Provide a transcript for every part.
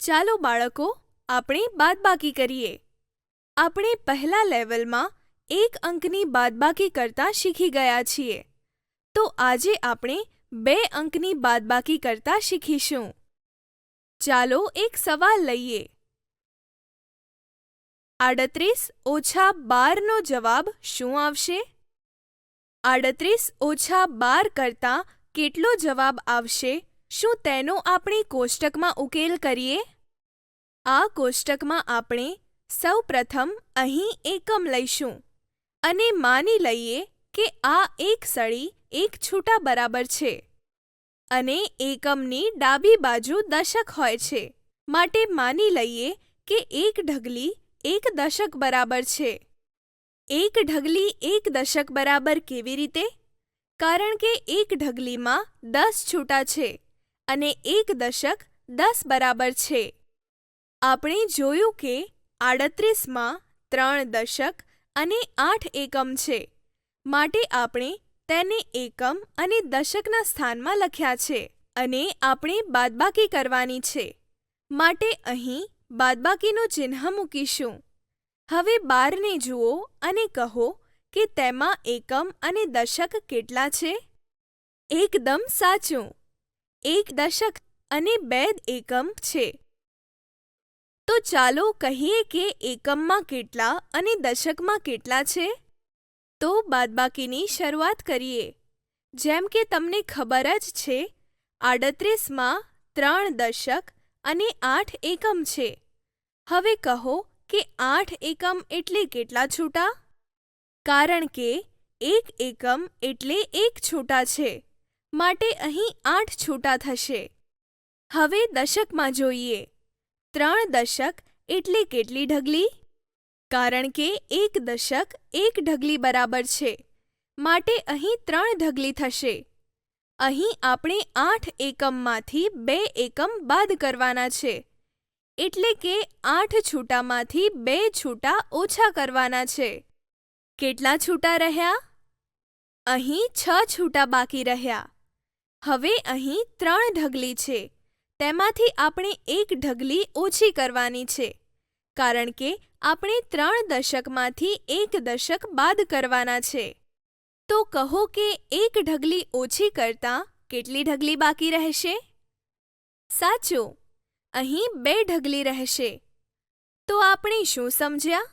ચાલો બાળકો, આપણે બાદબાકી કરીએ. આપણે પહેલા લેવલમાં એક અંકની બાદબાકી કરતા શીખી ગયા છીએ. તો આજે આપણે 2 અંકની બાદબાકી કરતા શીખીશું. ચાલો એક સવાલ લઈએ. 38 ઓછા 12 નો જવાબ શું આવશે? 38 ઓછા 12 કરતાં કેટલો જવાબ આવશે? શું તેનો આપણે કોષ્ટકમાં ઉકેલ કરીએ? આ કોષ્ટકમાં આપણે સૌપ્રથમ અહીં એકમ લઈશું અને માની લઈએ કે આ એક સળી એક છૂટા બરાબર છે અને એકમની ડાબી બાજુ દશક હોય છે, માટે માની લઈએ કે એક ઢગલી એક દશક બરાબર છે. એક ઢગલી એક દશક બરાબર કેવી રીતે? કારણ કે એક ઢગલીમાં 10 છૂટા છે અને એક દશક 10 બરાબર છે. આપણે જોયું કે 38માં 3 દશક અને 8 એકમ છે, માટે આપણે તેને એકમ અને દશકના સ્થાનમાં લખ્યા છે અને આપણે બાદબાકી કરવાની છે, માટે અહીં બાદબાકીનું ચિહ્ન મૂકીશું. હવે 12 ને જુઓ અને કહો કે તેમાં એકમ અને દશક કેટલા છે? એકદમ સાચું, 1 દશક અને 2 એકમ છે. તો ચાલો કહીએ કે એકમમાં કેટલા અને દશકમાં કેટલા છે? તો બાદબાકીની શરૂઆત કરીએ. જેમ કે તમને ખબર જ છે, 38માં 3 દશક અને 8 એકમ છે. હવે કહો કે 8 એકમ એટલે કેટલા છૂટા? કારણ કે 1 એકમ એટલે 1 છૂટા છે, માટે અહીં 8 છૂટા થશે. હવે દશકમાં જોઈએ. 3 દશક એટલે કેટલી ઢગલી? કારણ કે 1 દશક 1 ઢગલી બરાબર છે, માટે અહીં 3 ઢગલી થશે. અહીં આપણે 8 એકમમાંથી 2 એકમ બાદ કરવાના છે, એટલે કે 8 છૂટામાંથી 2 છૂટા ઓછા કરવાના છે. કેટલા છૂટા રહ્યા? અહીં 6 છૂટા બાકી રહ્યા. હવે અહીં 3 ઢગલી છે, તેમાંથી આપણે 1 ઢગલી ઓછી કરવાની છે, કારણ કે આપણે 3 દશકમાંથી 1 દશક બાદ કરવાના છે. તો કહો કે 1 ઢગલી ઓછી કરતાં કેટલી ઢગલી બાકી રહેશે? સાચું, અહીં 2 ઢગલી રહેશે. તો આપણે શું સમજ્યા?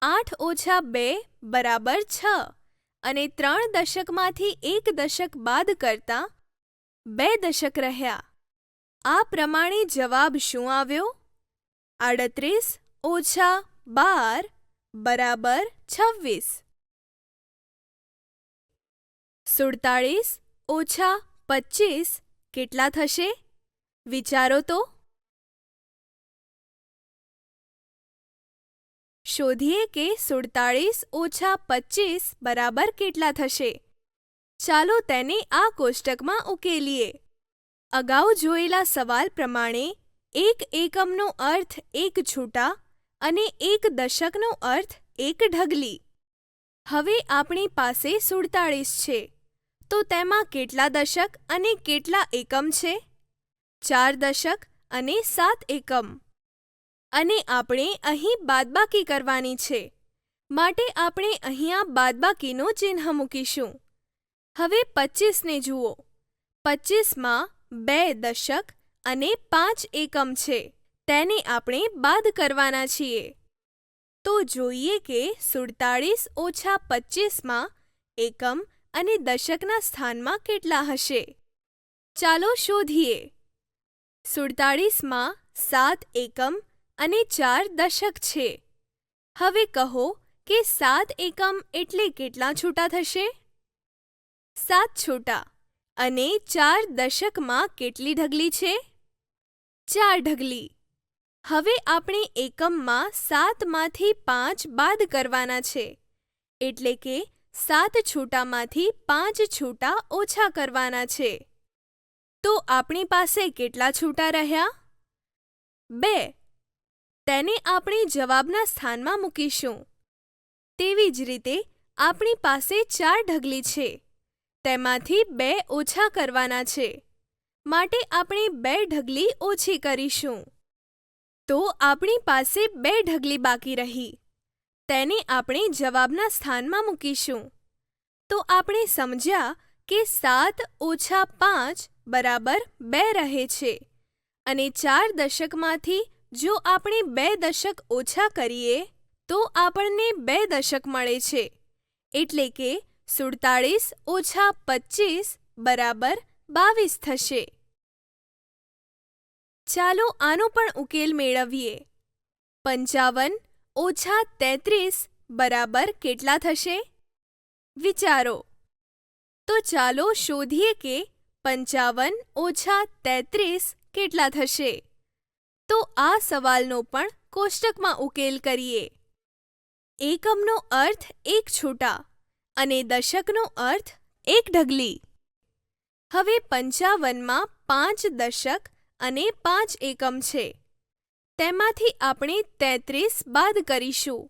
8 ઓછા 2 બરાબર 6 અને 3 દશકમાંથી 1 દશક બાદ કરતાં 2 દશક રહ્યા. આ પ્રમાણે જવાબ શું આવ્યો? 38 ઓછા 12 બરાબર 26. 47 ઓછા 25 કેટલા થશે? વિચારો તો. શોધીએ કે 47 ઓછા 25 બરાબર કેટલા થશે. ચાલો તેને આ કોષ્ટકમાં ઉકેલીએ. અગાઉ જોયેલા સવાલ પ્રમાણે 1 એકમનો અર્થ 1 છૂટા અને 1 દશકનો અર્થ 1 ઢગલી. હવે આપણી પાસે 47 છે, તો તેમાં કેટલા દશક અને કેટલા એકમ છે? 4 દશક અને 7 એકમ. અને આપણે અહીં બાદબાકી કરવાની છે, માટે આપણે અહીંયા બાદબાકીનું ચિહ્ન મૂકીશું. હવે 25 ને જુઓ. 25માં 2 દશક અને 5 એકમ છે, તેને આપણે બાદ કરવાના છીએ. તો જોઈએ કે 47 ઓછા 25માં એકમ અને દશકના સ્થાનમાં કેટલા હશે. ચાલો શોધીએ. 47માં 7 એકમ અને 4 દશક છે. હવે કહો કે 7 એકમ એટલે કેટલા છૂટા થશે? 7 છૂટા. અને 4 દશકમાં કેટલી ઢગલી છે? 4 ઢગલી. હવે આપણે એકમમાં 7માંથી 5 બાદ કરવાના છે, એટલે કે 7 છૂટામાંથી 5 છૂટા ઓછા કરવાના છે. તો આપણી પાસે કેટલા છૂટા રહ્યા? 2. તેને આપણે જવાબના સ્થાનમાં મૂકીશું. તેવી જ રીતે આપણી પાસે 4 ઢગલી છે, તેમાંથી 2 ઓછા કરવાના છે, માટે આપણે 2 ઢગલી ઓછી કરીશું. તો આપણી પાસે 2 ઢગલી બાકી રહી. તેને આપણે જવાબના સ્થાનમાં મૂકીશું. તો આપણે સમજ્યા કે 7 ઓછા 5 બરાબર 2 રહે છે અને 4 દશકમાંથી જો આપણે 2 દશક ઓછા કરીએ તો આપણને 2 દશક મળે છે, એટલે કે 47 ઓછા 25 બરાબર 22 થશે. ચાલો આનો પણ ઉકેલ મેળવીએ. 55 ઓછા 33 બરાબર કેટલા થશે? વિચારો. તો ચાલો શોધીએ કે 55 ઓછા 33 કેટલા થશે. તો આ સવાલનો પણ કોષ્ટકમાં ઉકેલ કરીએ. એકમનો અર્થ 1 છૂટા અને દશકનો અર્થ 1 ઢગલી. હવે 55માં 5 દશક અને 5 એકમ છે. તેમાંથી આપણે 33 બાદ કરીશું.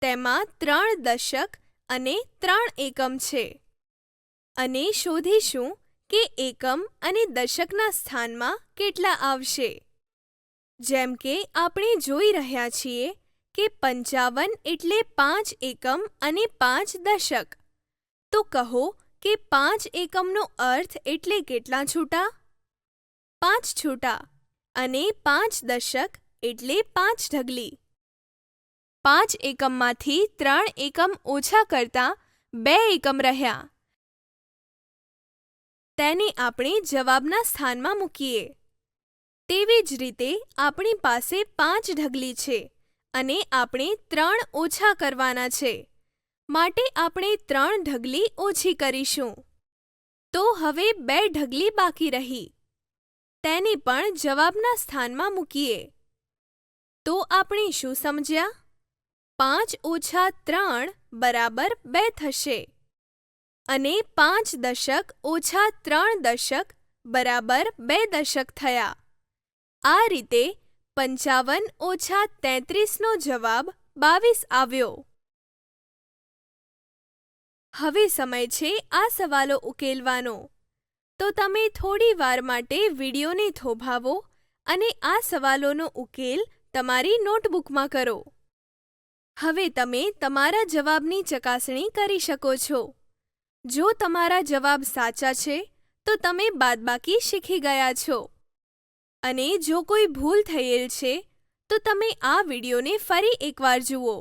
તેમાં 3 દશક અને 3 એકમ છે. અને શોધીશું કે એકમ અને દશકના સ્થાનમાં કેટલા આવશે. જેમ કે આપણે જોઈ રહ્યા છીએ કે 55 એટલે 5 એકમ અને 5 દશક. તો કહો કે 5 એકમનો અર્થ એટલે કેટલા છૂટા? 5 છૂટા. અને 5 દશક એટલે 5 ઢગલી. 5 એકમમાંથી 3 એકમ ઓછા કરતાં 2 એકમ રહ્યા. તેને આપણે જવાબના સ્થાનમાં મૂકીએ. તેવી જ રીતે આપણી પાસે 5 ઢગલી છે અને આપણે 3 ઓછા કરવાના છે, માટે આપણે 3 ઢગલી ઓછી કરીશું. તો હવે 2 ઢગલી બાકી રહી. તેને પણ જવાબના સ્થાનમાં મૂકીએ. તો આપણે શું સમજ્યા? 5 ઓછા 3 બરાબર 2 થશે અને 5 દશક ઓછા 3 દશક બરાબર 2 દશક થયા. આ રીતે 55 ઓછા 33નો જવાબ 22 આવ્યો. હવે સમય છે આ સવાલો ઉકેલવાનો. તો તમે થોડી વાર માટે વિડીયોને થોભાવો અને આ સવાલોનો ઉકેલ તમારી નોટબુકમાં કરો. હવે તમે તમારા જવાબની ચકાસણી કરી શકો છો. જો તમારા જવાબ સાચા છે તો તમે બાદબાકી શીખી ગયા છો. અને જો કોઈ ભૂલ થયેલ છે તો તમે આ વિડીયોને ફરી એકવાર જુઓ.